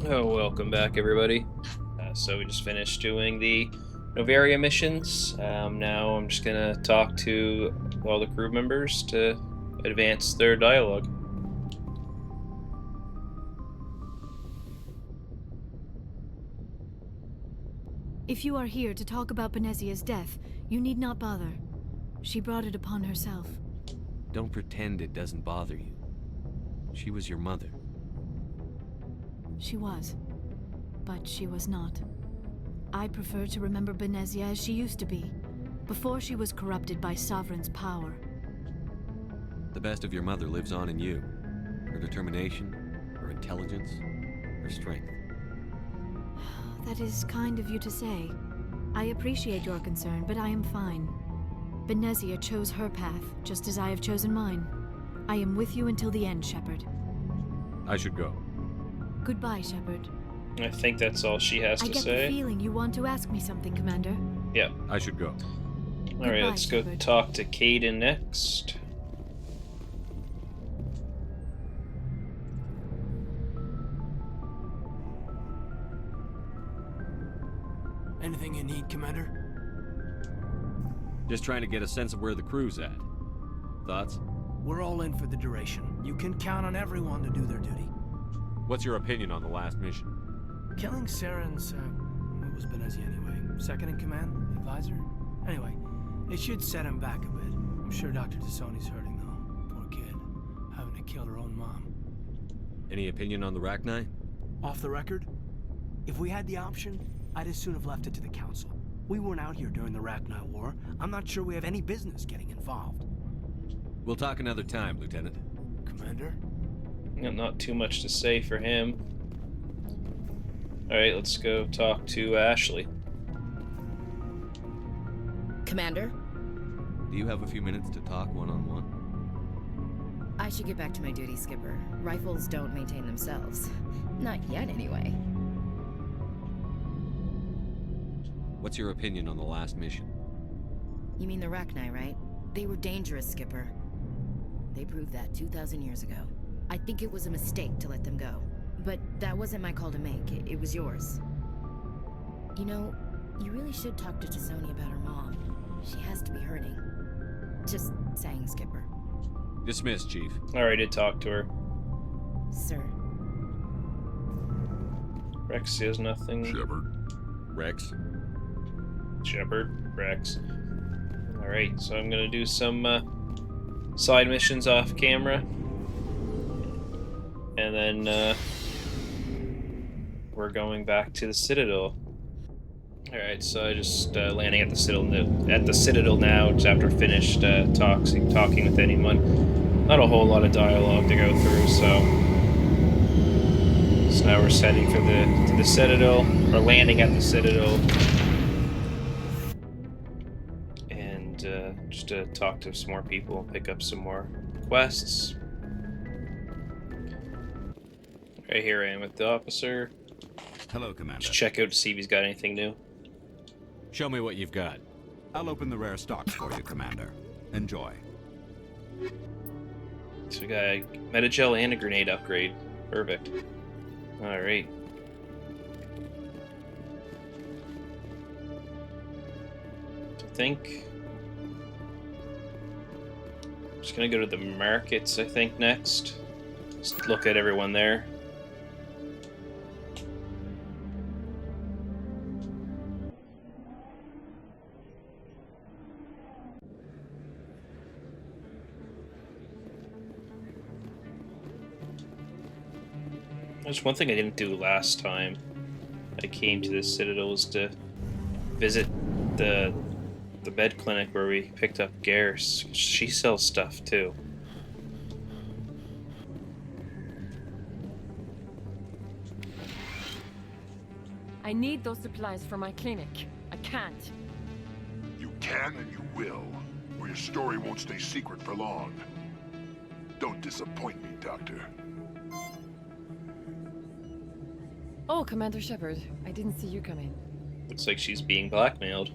Oh, welcome back, everybody. So we just finished doing the Novaria missions. Now I'm just gonna talk to all the crew members to advance their dialogue. If you are here to talk about Benezia's death, you need not bother. She brought it upon herself. Don't pretend it doesn't bother you. She was your mother. She was. But she was not. I prefer to remember Benezia as she used to be, before she was corrupted by Sovereign's power. The best of your mother lives on in you. Her determination, her intelligence, her strength. That is kind of you to say. I appreciate your concern, but I am fine. Benezia chose her path, just as I have chosen mine. I am with you until the end, Shepard. I should go. Goodbye, Shepard. I think that's all she has I to get say. the feeling you want to ask me something, Commander. Yeah. I should go. Alright, Goodbye, let's go Shepard. talk to Caden next. Anything you need, Commander? Just trying to get a sense of where the crew's at. Thoughts? We're all in for the duration. You can count on everyone to do their duty. What's your opinion on the last mission? Killing Saren's, what was Benezia anyway? Second in command? Advisor? Anyway, it should set him back a bit. I'm sure Dr. Tassoni's hurting, though. Poor kid. Having to kill her own mom. Any opinion on the Rachni? Off the record? If we had the option, I'd as soon have left it to the Council. We weren't out here during the Rachni War. I'm not sure we have any business getting involved. We'll talk another time, Lieutenant. Commander? Not too much to say for him. Alright, let's go talk to Ashley. Commander, Do you have a few minutes to talk one-on-one? I should get back to my duty, Skipper. Rifles don't maintain themselves. Not yet, anyway. What's your opinion on the last mission? You mean the Rachni, right? They were dangerous, Skipper. They proved that 2,000 years ago. I think it was a mistake to let them go. But that wasn't my call to make. It was yours. You know, you really should talk to Tassoni about her mom. She has to be hurting. Just saying, Skipper. Dismissed, Chief. Alright, did talk to her. Sir. Rex says nothing. Shepard. Rex? Shepard, Rex. Alright, so I'm gonna do some side missions off camera. And then we're going back to the Citadel. Alright, so I just landing at the Citadel now, just after I finished talking with anyone. Not a whole lot of dialogue to go through, so now we're heading to the Citadel, or landing at the Citadel. Just to talk to some more people, pick up some more quests. Right here I am with the officer. Hello, Commander. Just check out to see if he's got anything new. Show me what you've got. I'll open the rare stocks for you, Commander. Enjoy. So we got a Metagel and a grenade upgrade. Perfect. Alright. I think just gonna go to the markets, I think, next. Just look at everyone there. There's one thing I didn't do last time I came to this Citadel was to visit the bed clinic where we picked up Garrus. She sells stuff too. I need those supplies for my clinic. I can't. You can and you will, or your story won't stay secret for long. Don't disappoint me, Doctor. Oh, Commander Shepard, I didn't see you come in. Looks like she's being blackmailed.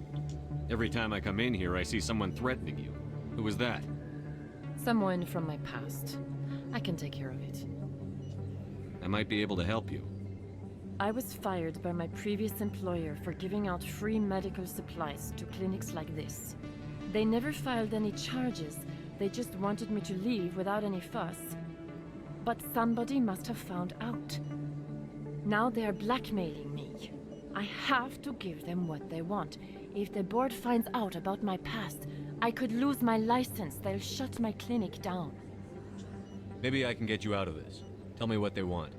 Every time I come in here, I see someone threatening you. Who was that? Someone from my past. I can take care of it. I might be able to help you. I was fired by my previous employer for giving out free medical supplies to clinics like this. They never filed any charges, they just wanted me to leave without any fuss. But somebody must have found out. Now they're blackmailing me. I have to give them what they want. If the board finds out about my past, I could lose my license. They'll shut my clinic down. Maybe I can get you out of this. Tell me what they want.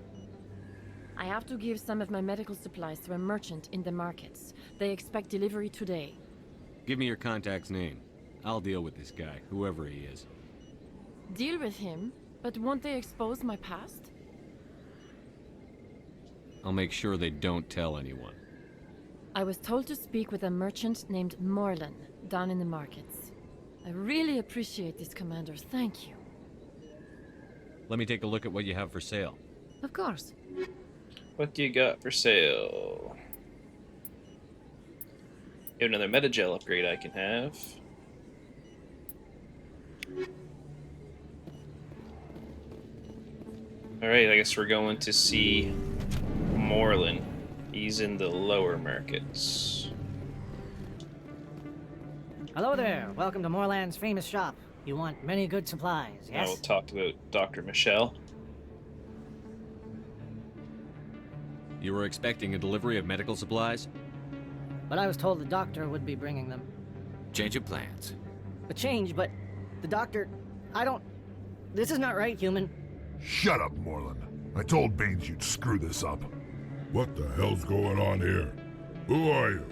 I have to give some of my medical supplies to a merchant in the markets. They expect delivery today. Give me your contact's name. I'll deal with this guy, whoever he is. Deal with him? But won't they expose my past? I'll make sure they don't tell anyone. I was told to speak with a merchant named Morlan, down in the markets. I really appreciate this, Commander. Thank you. Let me take a look at what you have for sale. Of course. What do you got for sale? Have another metagel upgrade I can have. Alright, I guess we're going to see Morlan. He's in the lower markets. Hello there. Welcome to Morland's famous shop. You want many good supplies, Now yes? we'll talk about Dr. Michelle. You were expecting a delivery of medical supplies? But I was told the doctor would be bringing them. Change of plans. A change, but the doctor... I don't... This is not right, human. Shut up, Moreland. I told Baines you'd screw this up. What the hell's going on here? Who are you?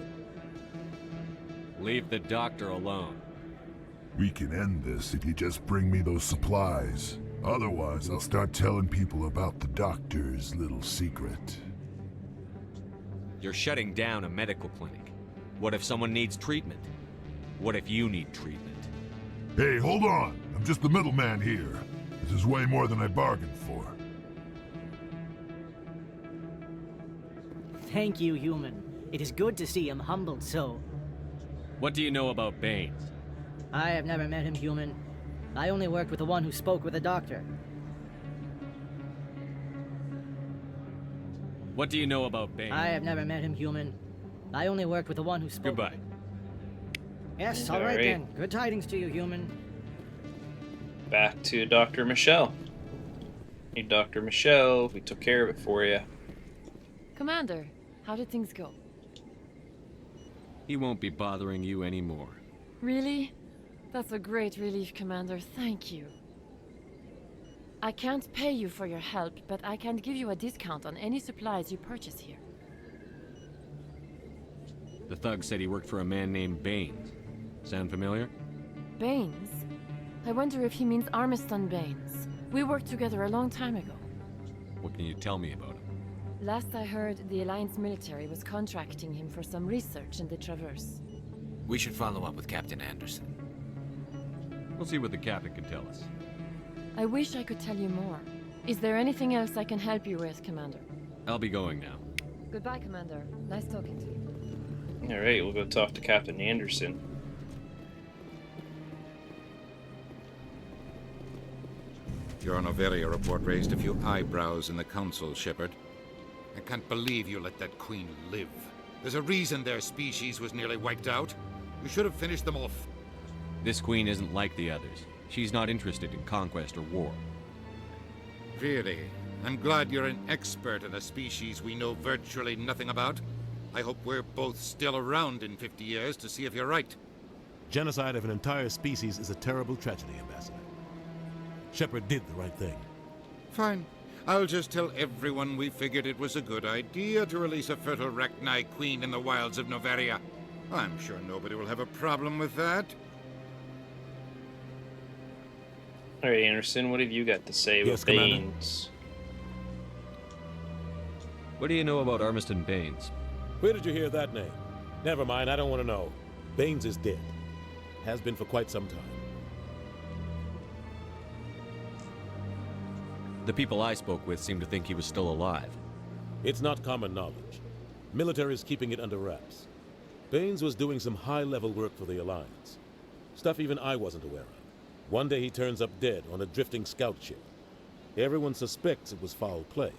Leave the doctor alone. We can end this if you just bring me those supplies. Otherwise, I'll start telling people about the doctor's little secret. You're shutting down a medical clinic. What if someone needs treatment? What if you need treatment? Hey, hold on. I'm just the middleman here. This is way more than I bargained for. Thank you, human. It is good to see him humbled so. What do you know about Baines? I have never met him, human. I only worked with the one who spoke with the doctor. What do you know about Baines? I have never met him, human. I only worked with the one who spoke... Goodbye. Yes, all right then. Good tidings to you, human. Back to Dr. Michelle. Hey, Dr. Michelle, we took care of it for you. Commander, how did things go? He won't be bothering you anymore. Really? That's a great relief, Commander. Thank you. I can't pay you for your help, but I can give you a discount on any supplies you purchase here. The thug said he worked for a man named Baines. Sound familiar? Baines? I wonder if he means Armiston Baines. We worked together a long time ago. What can you tell me about him? Last I heard, the Alliance military was contracting him for some research in the Traverse. We should follow up with Captain Anderson. We'll see what the captain can tell us. I wish I could tell you more. Is there anything else I can help you with, Commander? I'll be going now. Goodbye, Commander. Nice talking to you. Alright, we'll go talk to Captain Anderson. Your Noveria report raised a few eyebrows in the council, Shepard. I can't believe you let that queen live. There's a reason their species was nearly wiped out. You should have finished them off. This queen isn't like the others. She's not interested in conquest or war. Really? I'm glad you're an expert in a species we know virtually nothing about. I hope we're both still around in 50 years to see if you're right. Genocide of an entire species is a terrible tragedy, Ambassador. Shepard did the right thing. Fine. I'll just tell everyone we figured it was a good idea to release a fertile Rachni queen in the wilds of Noveria. I'm sure nobody will have a problem with that. Alright, Anderson, what have you got to say Yes, about Commander? Baines? What do you know about Armiston Baines? Where did you hear that name? Never mind, I don't want to know. Baines is dead. Has been for quite some time. The people I spoke with seemed to think he was still alive. It's not common knowledge. Military is keeping it under wraps. Baines was doing some high-level work for the Alliance. Stuff even I wasn't aware of. One day he turns up dead on a drifting scout ship. Everyone suspects it was foul play,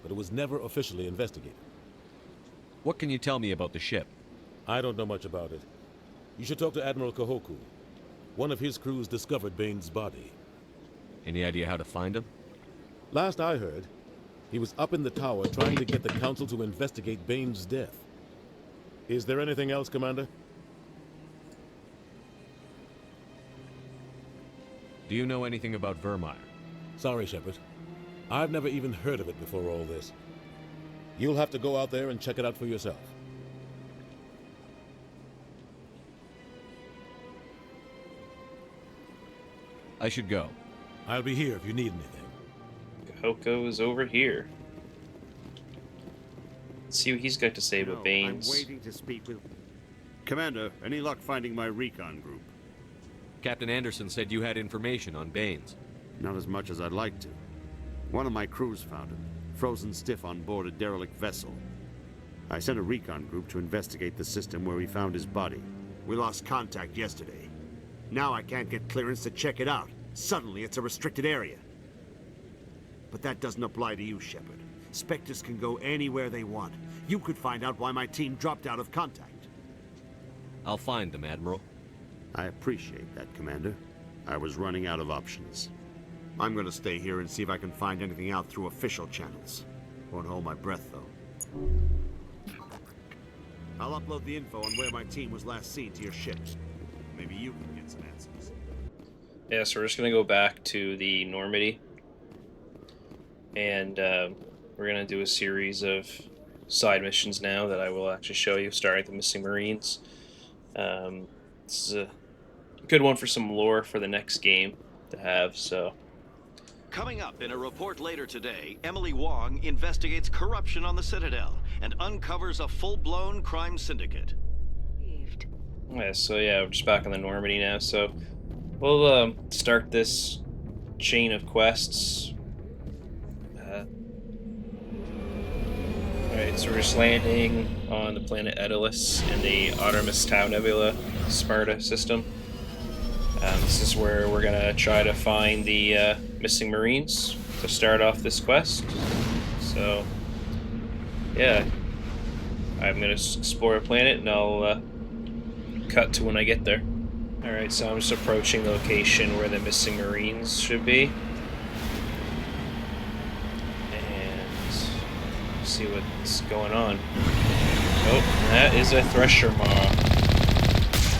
but it was never officially investigated. What can you tell me about the ship? I don't know much about it. You should talk to Admiral Kahoku. One of his crews discovered Bane's body. Any idea how to find him? Last I heard, he was up in the tower trying to get the Council to investigate Bane's death. Is there anything else, Commander? Do you know anything about Vermeer? Sorry, Shepard. I've never even heard of it before all this. You'll have to go out there and check it out for yourself. I should go. I'll be here if you need anything. Kahoko is over here. Let's see what he's got to say about Baines. I'm waiting to speak with... Commander, any luck finding my recon group? Captain Anderson said you had information on Baines. Not as much as I'd like to. One of my crews found him, frozen stiff on board a derelict vessel. I sent a recon group to investigate the system where we found his body. We lost contact yesterday. Now I can't get clearance to check it out. Suddenly it's a restricted area. But that doesn't apply to you, Shepard. Spectres can go anywhere they want. You could find out why my team dropped out of contact. I'll find them, Admiral. I appreciate that, Commander. I was running out of options. I'm gonna stay here and see if I can find anything out through official channels. Won't hold my breath, though. I'll upload the info on where my team was last seen to your ship. Maybe you can get some answers. Yeah, so we're just going to go back to the Normandy. And we're going to do a series of side missions now that I will actually show you, starting with the Missing Marines. This is a good one for some lore for the next game to have, so... Coming up in a report later today, Emily Wong investigates corruption on the Citadel and uncovers a full-blown crime syndicate. Yeah, so yeah, we're just back on the Normandy now, so we'll start this chain of quests. Alright, so we're just landing on the planet Edalus in the Artemis Tau Nebula Sparta system. This is where we're gonna try to find the missing Marines to start off this quest. So, yeah, I'm gonna explore a planet and I'll cut to when I get there. Alright, so I'm just approaching the location where the missing Marines should be. And see what's going on. Oh, that is a Thresher Maw.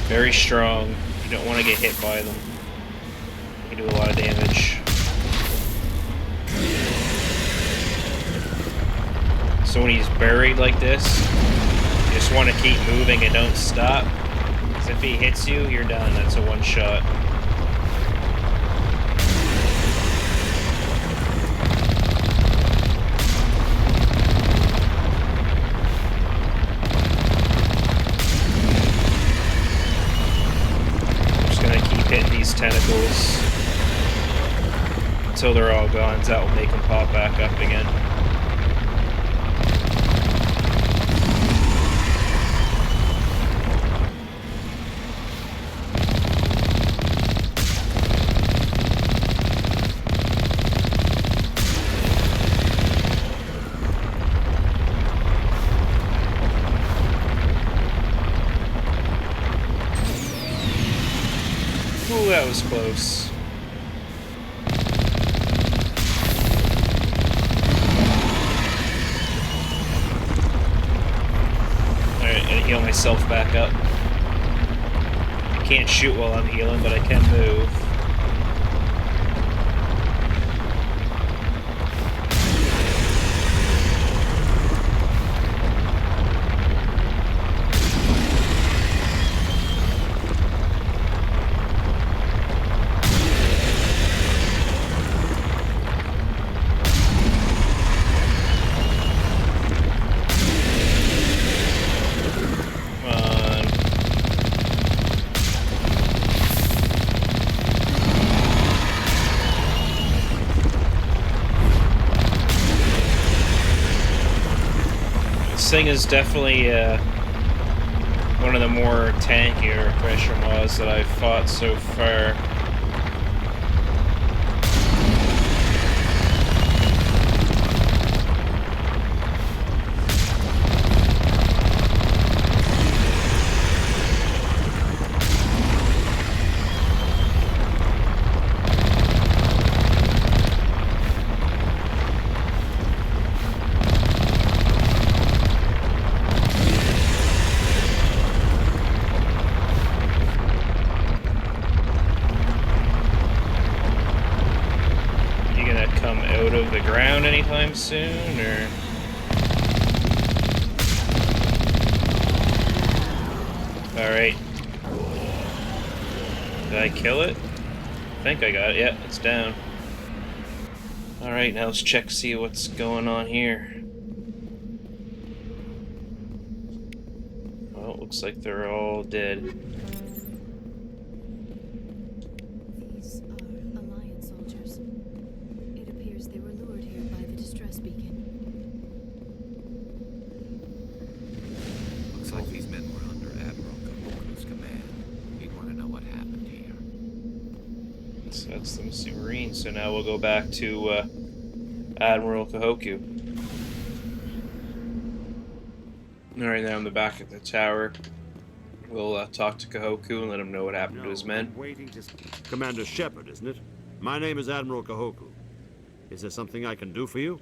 Very strong. You don't want to get hit by them. They can do a lot of damage. So when he's buried like this, you just want to keep moving and don't stop. Because if he hits you, you're done. That's a one-shot. Hit these tentacles until they're all gone, so that will make them pop back up again. Ooh, that was close. Alright, gotta heal myself back up. I can't shoot while I'm healing, but I can move. This thing is definitely one of the more tankier Thresher Maws that I've fought so far. soon, or? Alright. Did I kill it? I think I got it. Yeah, it's down. Alright, now let's check, see what's going on here. Well, it looks like they're all dead. These are Alliance soldiers. It appears they were lured here by the distress beacon. Looks like these men were under Admiral Kahoku's command. He'd want to know what happened here. So that's the missing Marine. So now we'll go back to Admiral Kahoku. Alright, now I'm the back at the tower. We'll talk to Kahoku and let him know what happened to his men. Waiting to... Commander Shepard, isn't it? My name is Admiral Kahoku. Is there something I can do for you?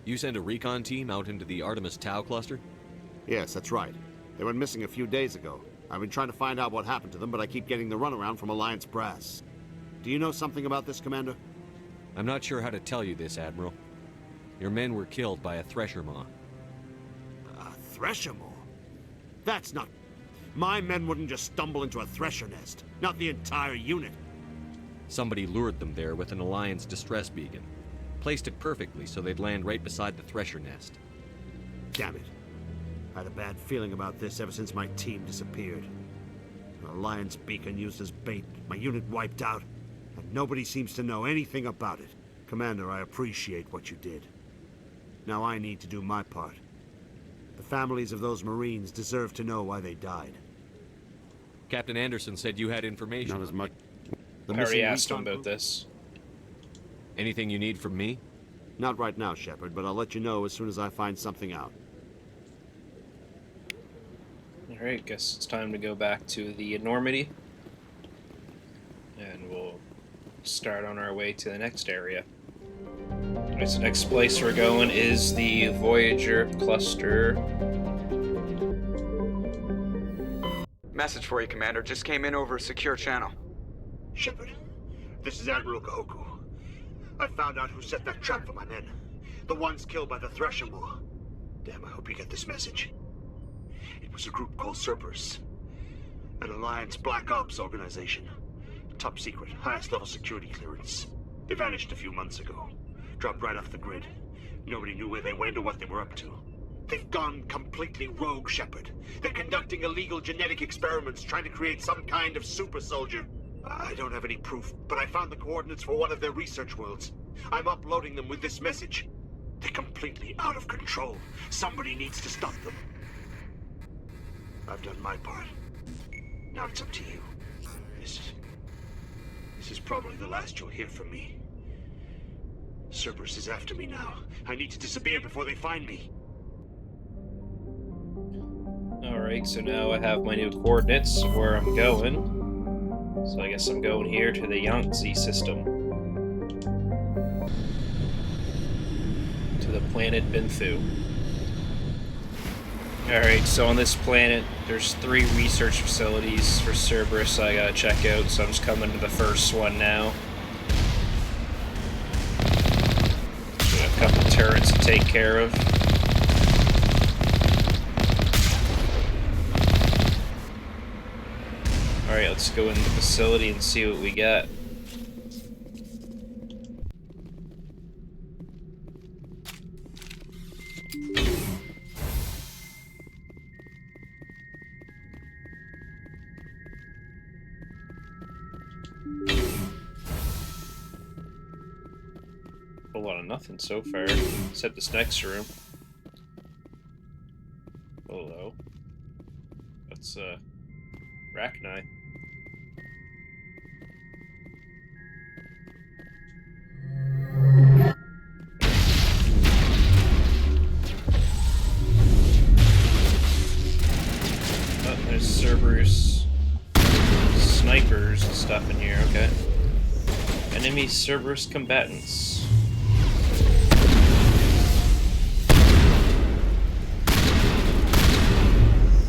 You sent a recon team out into the Artemis Tau cluster? Yes, that's right. They went missing a few days ago. I've been trying to find out what happened to them, but I keep getting the runaround from Alliance brass. Do you know something about this, Commander? I'm not sure how to tell you this, Admiral. Your men were killed by a Thresher Maw. A Thresher Maw? That's not... My men wouldn't just stumble into a Thresher nest. Not the entire unit. Somebody lured them there with an Alliance distress beacon. Placed it perfectly so they'd land right beside the Thresher nest. Damn it. I had a bad feeling about this ever since my team disappeared. An Alliance beacon used as bait, my unit wiped out, and nobody seems to know anything about it. Commander, I appreciate what you did. Now I need to do my part. The families of those Marines deserve to know why they died. Captain Anderson said you had information. Not as much. I already asked him about this. Anything you need from me? Not right now, Shepard, but I'll let you know as soon as I find something out. Alright, guess it's time to go back to the Normandy. And we'll start on our way to the next area. Alright, so next place we're going is the Voyager cluster. Message for you, Commander. Just came in over a secure channel. Shepard, this is Admiral Kahoku. I found out who set that trap for my men. The ones killed by the Thresher Maw. Damn, I hope you get this message. It was a group called Cerberus. An Alliance Black Ops organization. Top secret, highest level security clearance. They vanished a few months ago. Dropped right off the grid. Nobody knew where they went or what they were up to. They've gone completely rogue, Shepard. They're conducting illegal genetic experiments, trying to create some kind of super soldier. I don't have any proof, but I found the coordinates for one of their research worlds. I'm uploading them with this message. They're completely out of control. Somebody needs to stop them. I've done my part. Now it's up to you. This is probably the last you'll hear from me. Cerberus is after me now. I need to disappear before they find me. Alright, so now I have my new coordinates of where I'm going. So I guess I'm going here to the Yangtze system. To the planet Binthu. Alright, so on this planet, there's 3 research facilities for Cerberus I gotta check out, so I'm just coming to the first one now. Got a couple turrets to take care of. Alright, let's go in the facility and see what we got. A lot of nothing so far, except this next room. Hello. That's, Rachni. Oh, there's Cerberus snipers and stuff in here, okay. Enemy Cerberus combatants.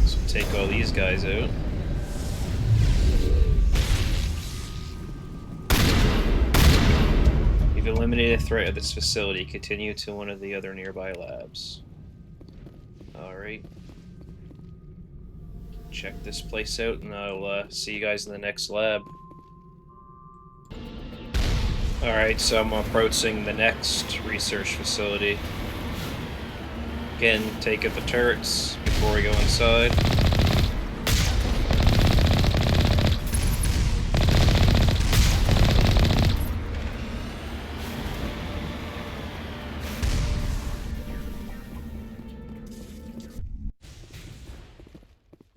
So take all these guys out. We've eliminated Eliminate a threat at this facility. Continue to one of the other nearby labs. Alright. Check this place out, and I'll see you guys in the next lab. Alright, so I'm approaching the next research facility. Again, take out the turrets before we go inside.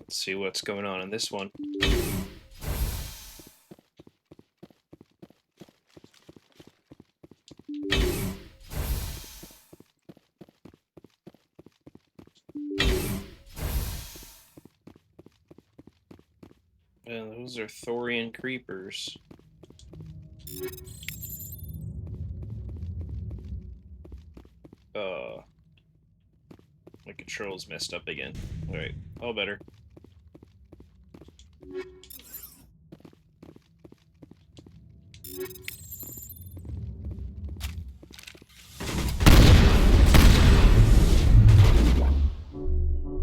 Let's see what's going on in this one. And those are Thorian creepers. My controls messed up again. Alright, all better.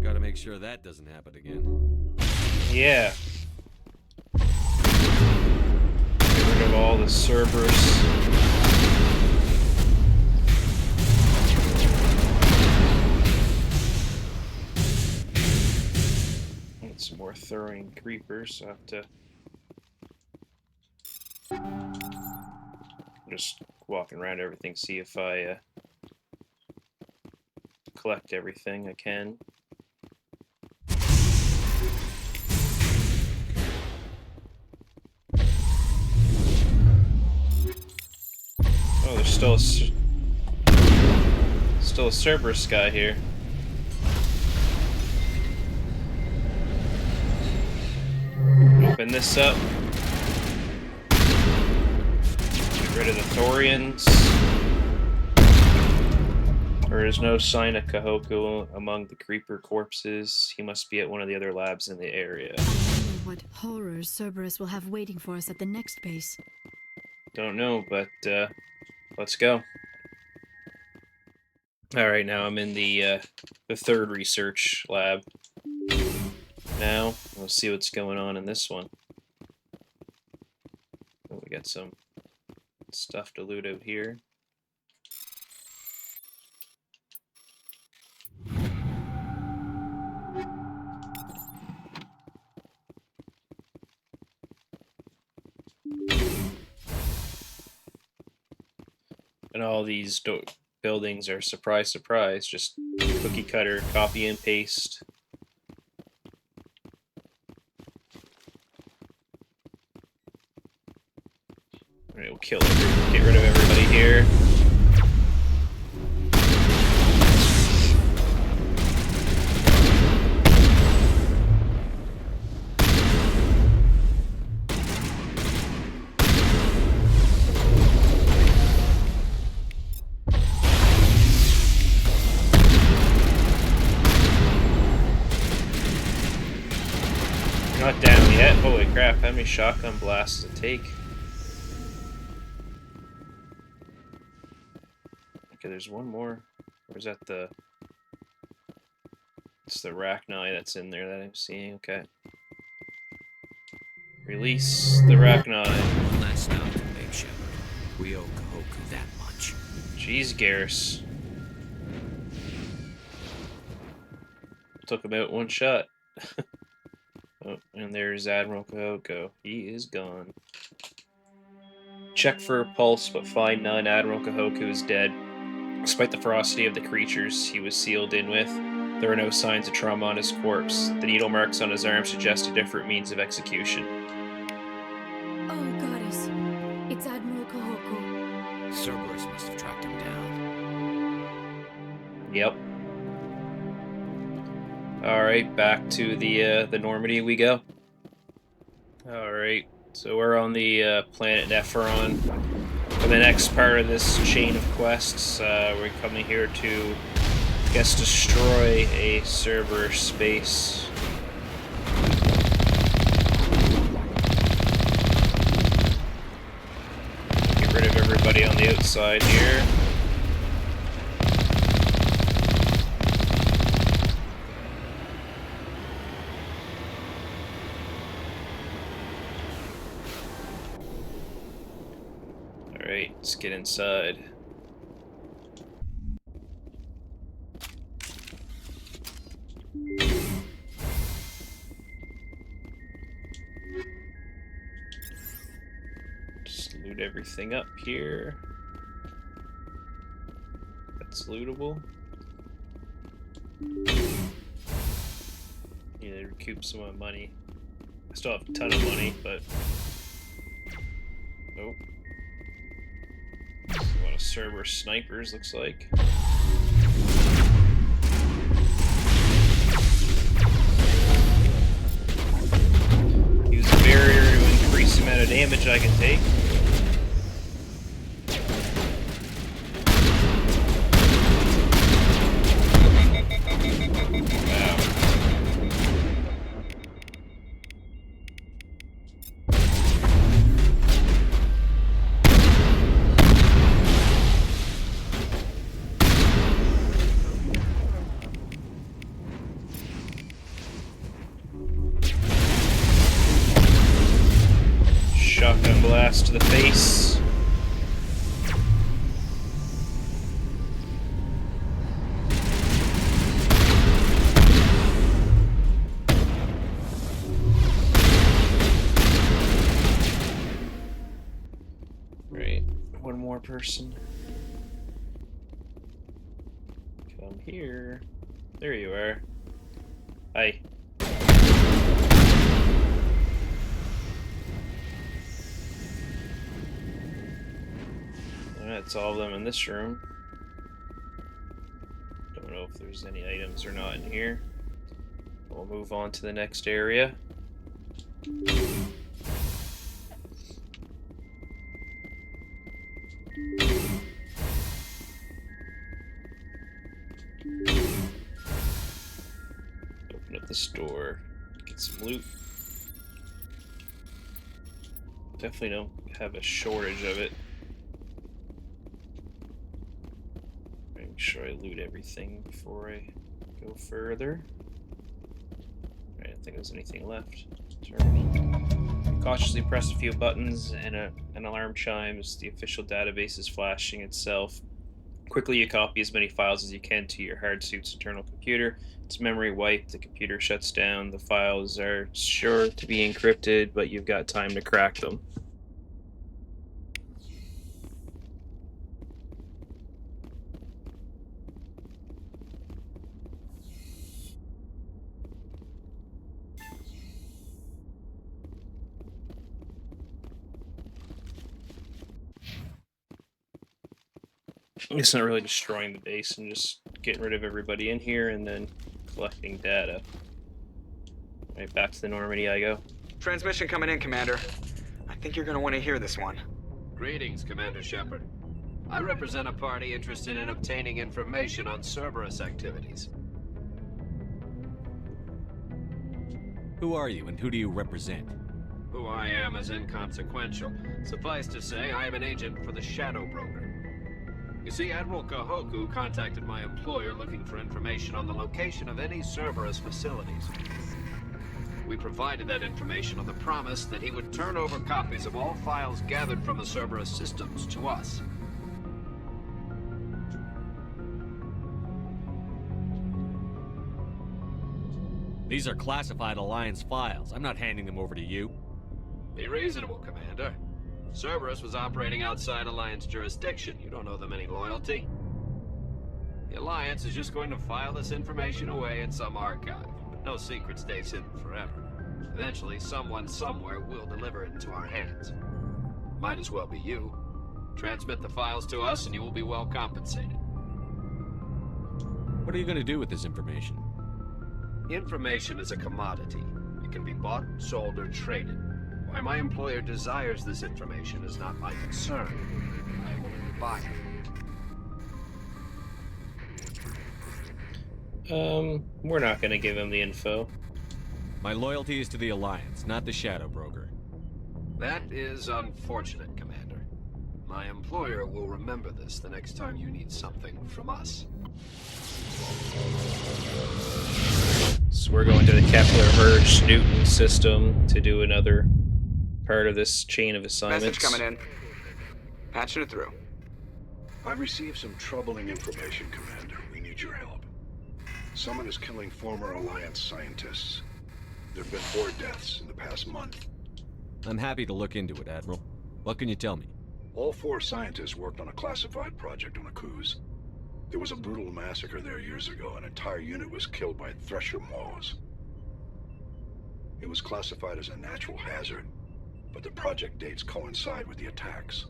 Gotta make sure that doesn't happen again. Yeah. Get rid of all the Cerberus. And some more Thorian creepers. So I have to just walking around everything, see if I collect everything I can. Oh, there's still a Cerberus guy here. Open this up. Get rid of the Thorians. There is no sign of Kahoku among the creeper corpses. He must be at one of the other labs in the area. I wonder what horrors Cerberus will have waiting for us at the next base. Don't know, but let's go. Alright, now I'm in the third research lab. Now, we'll see what's going on in this one. Oh, we got some stuff to loot out here. And all these buildings are surprise, surprise, just cookie cutter, copy and paste. Alright, we'll get rid of everybody here. Not down yet. Holy crap, how many shotgun blasts does it take? Okay, there's one more. Or is that the... It's the Arachnai that's in there that I'm seeing. Okay. Release the Arachnai. That's not the big Shepard. We owe Kahoku that much. Jeez, Garrus. Took him out one shot. Oh, and there's Admiral Kahoku. He is gone. Check for a pulse, but find none. Admiral Kahoku is dead. Despite the ferocity of the creatures he was sealed in with, there are no signs of trauma on his corpse. The needle marks on his arm suggest a different means of execution. Oh, Goddess. It's Admiral Kahoku. Cerberus must have tracked him down. Yep. Alright, back to the Normandy we go. Alright, so we're on the planet Nepheron. For the next part of this chain of quests, we're coming here to, I guess, destroy a Cerberus base. Get rid of everybody on the the outside here. Alright, let's get inside. Just loot everything up here. That's lootable. Yeah, they recoup some of my money. I still have a ton of money, but... Nope. A lot of Cerberus snipers, looks like. Use a barrier to increase the amount of damage I can take. Shotgun blast to the face. Right, one more person. Come here. There you are. Hi. That's all of them in this room. Don't know if there's any items or not in here. We'll move on to the next area. Open up this door, get some loot. Definitely don't have a shortage of it. Make sure I loot everything before I go further. I don't think there's anything left. Turn. Cautiously press a few buttons and an alarm chimes. The official database is flashing itself. Quickly you copy as many files as you can to your hard suit's internal computer. It's memory wiped, the computer shuts down. The files are sure to be encrypted, but you've got time to crack them. It's not really destroying the base and just getting rid of everybody in here and then collecting data. Right, back to the Normandy I go. Transmission coming in, Commander. I think you're going to want to hear this one. Greetings, Commander Shepard. I represent a party interested in obtaining information on Cerberus activities. Who are you and who do you represent? Who I am is inconsequential. Suffice to say, I am an agent for the Shadow Broker. You see, Admiral Kahoku contacted my employer looking for information on the location of any Cerberus facilities. We provided that information on the promise that he would turn over copies of all files gathered from the Cerberus systems to us. These are classified Alliance files. I'm not handing them over to you. Be reasonable, Commander. Cerberus was operating outside Alliance jurisdiction. You don't owe them any loyalty. The Alliance is just going to file this information away in some archive. But no secret stays hidden forever. Eventually, someone somewhere will deliver it into our hands. Might as well be you. Transmit the files to us and you will be well compensated. What are you going to do with this information? Information is a commodity. It can be bought, sold, or traded. Why my employer desires this information is not my concern. I will buy it. We're not gonna give him the info. My loyalty is to the Alliance, not the Shadow Broker. That is unfortunate, Commander. My employer will remember this the next time you need something from us. So we're going to the Kepler-Hirsch-Newton system to do another part of this chain of assignments. Message coming in. Patching it through. I've received some troubling information, Commander. We need your help. Someone is killing former Alliance scientists. There have been 4 deaths in the past month. I'm happy to look into it, Admiral. What can you tell me? All 4 scientists worked on a classified project on Akuz. There was a brutal massacre there years ago. An entire unit was killed by thresher maws. It was classified as a natural hazard, but the project dates coincide with the attacks.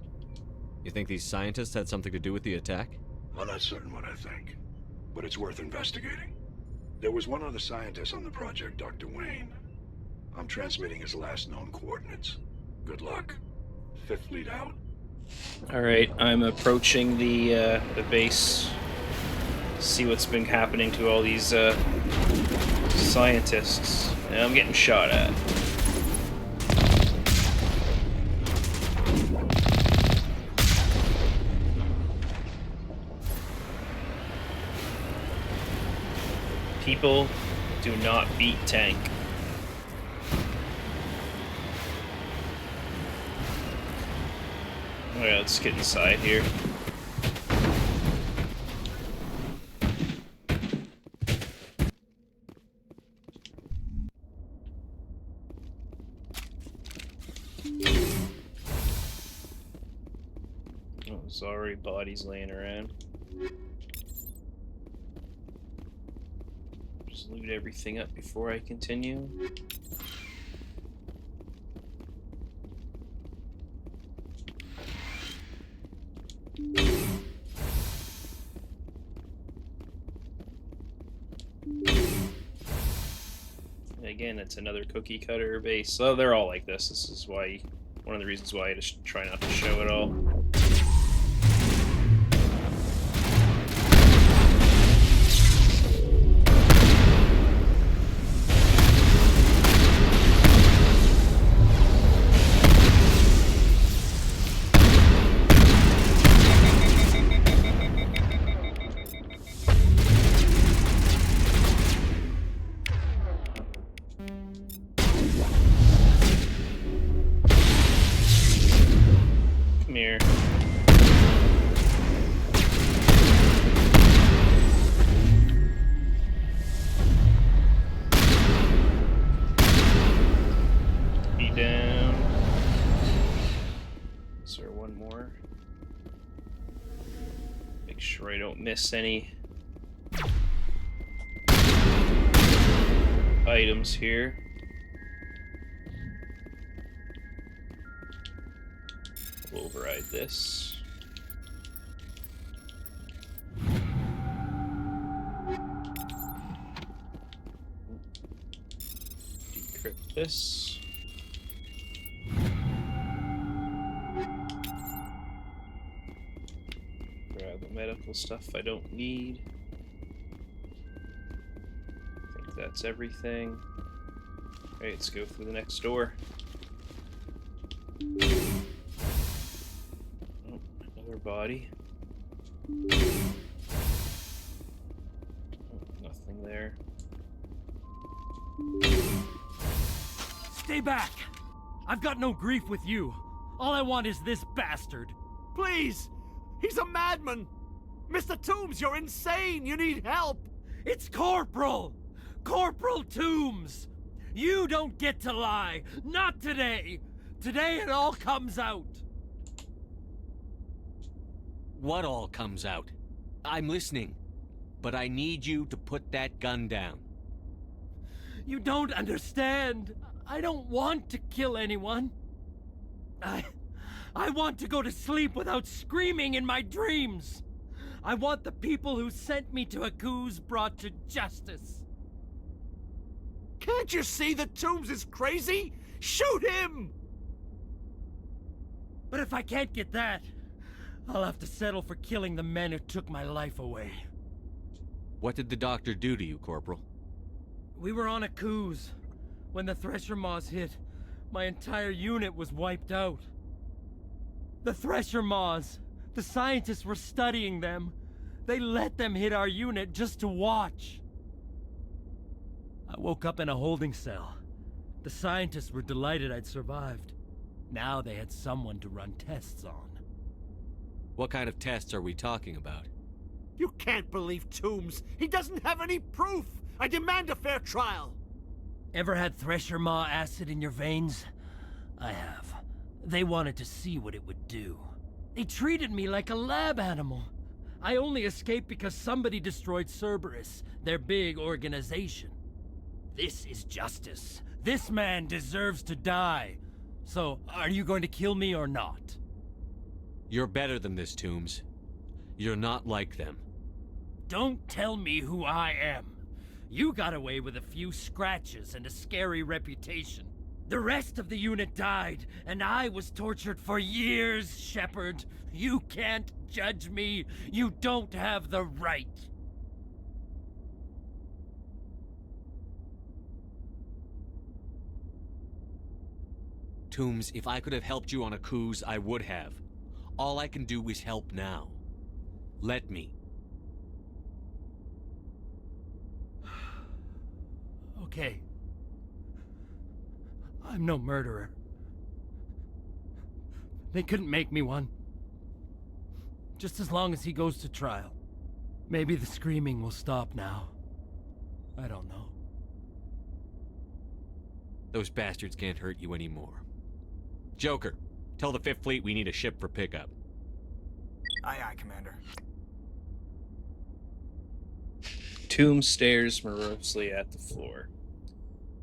You think these scientists had something to do with the attack? I'm not certain what I think, but it's worth investigating. There was one other scientist on the project, Dr. Wayne. I'm transmitting his last known coordinates. Good luck. 5th fleet out. Alright, I'm approaching the base. See what's been happening to all these scientists. And I'm getting shot at. People do not beat tank. Alright, let's get inside here. Oh, there's already bodies laying around. Just loot everything up before I continue. Again, it's another cookie cutter base. So they're all like this. This is why, one of the reasons why I just try not to show it all. Here. Be down. Is there one more? Make sure I don't miss any items here. We'll override this. Decrypt this. Grab the medical stuff I don't need. I think that's everything. Alright, let's go through the next door. Body. Oh, nothing there. Stay back! I've got no grief with you. All I want is this bastard. Please! He's a madman! Mr. Toombs, you're insane! You need help! It's Corporal! Corporal Toombs! You don't get to lie! Not today! Today it all comes out! What all comes out? I'm listening. But I need you to put that gun down. You don't understand. I don't want to kill anyone. I want to go to sleep without screaming in my dreams. I want the people who sent me to Akuz brought to justice. Can't you see that Toombs is crazy? Shoot him! But if I can't get that, I'll have to settle for killing the men who took my life away. What did the doctor do to you, Corporal? We were on Akuz. When the Thresher Maws hit, my entire unit was wiped out. The Thresher Maws. The scientists were studying them. They let them hit our unit just to watch. I woke up in a holding cell. The scientists were delighted I'd survived. Now they had someone to run tests on. What kind of tests are we talking about? You can't believe Toombs. He doesn't have any proof. I demand a fair trial. Ever had Thresher Maw acid in your veins? I have. They wanted to see what it would do. They treated me like a lab animal. I only escaped because somebody destroyed Cerberus, their big organization. This is justice. This man deserves to die. So, are you going to kill me or not? You're better than this, Toombs. You're not like them. Don't tell me who I am. You got away with a few scratches and a scary reputation. The rest of the unit died, and I was tortured for years, Shepard. You can't judge me. You don't have the right. Toombs, if I could have helped you on a cruise, I would have. All I can do is help now. Let me. Okay. I'm no murderer. They couldn't make me one. Just as long as he goes to trial. Maybe the screaming will stop now. I don't know. Those bastards can't hurt you anymore. Joker, tell the Fifth Fleet we need a ship for pickup. Aye, aye, Commander. Tomb stares morosely at the floor.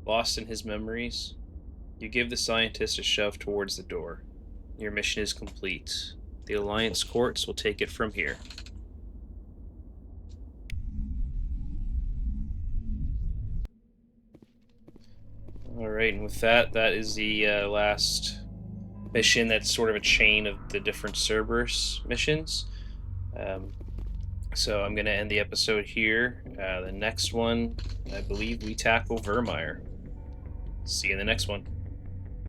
Lost in his memories, you give the scientist a shove towards the door. Your mission is complete. The Alliance courts will take it from here. Alright, and with that, that is the last mission that's sort of a chain of the different Cerberus missions. So I'm going to end the episode here. The next one, I believe we tackle Vermeer. See you in the next one.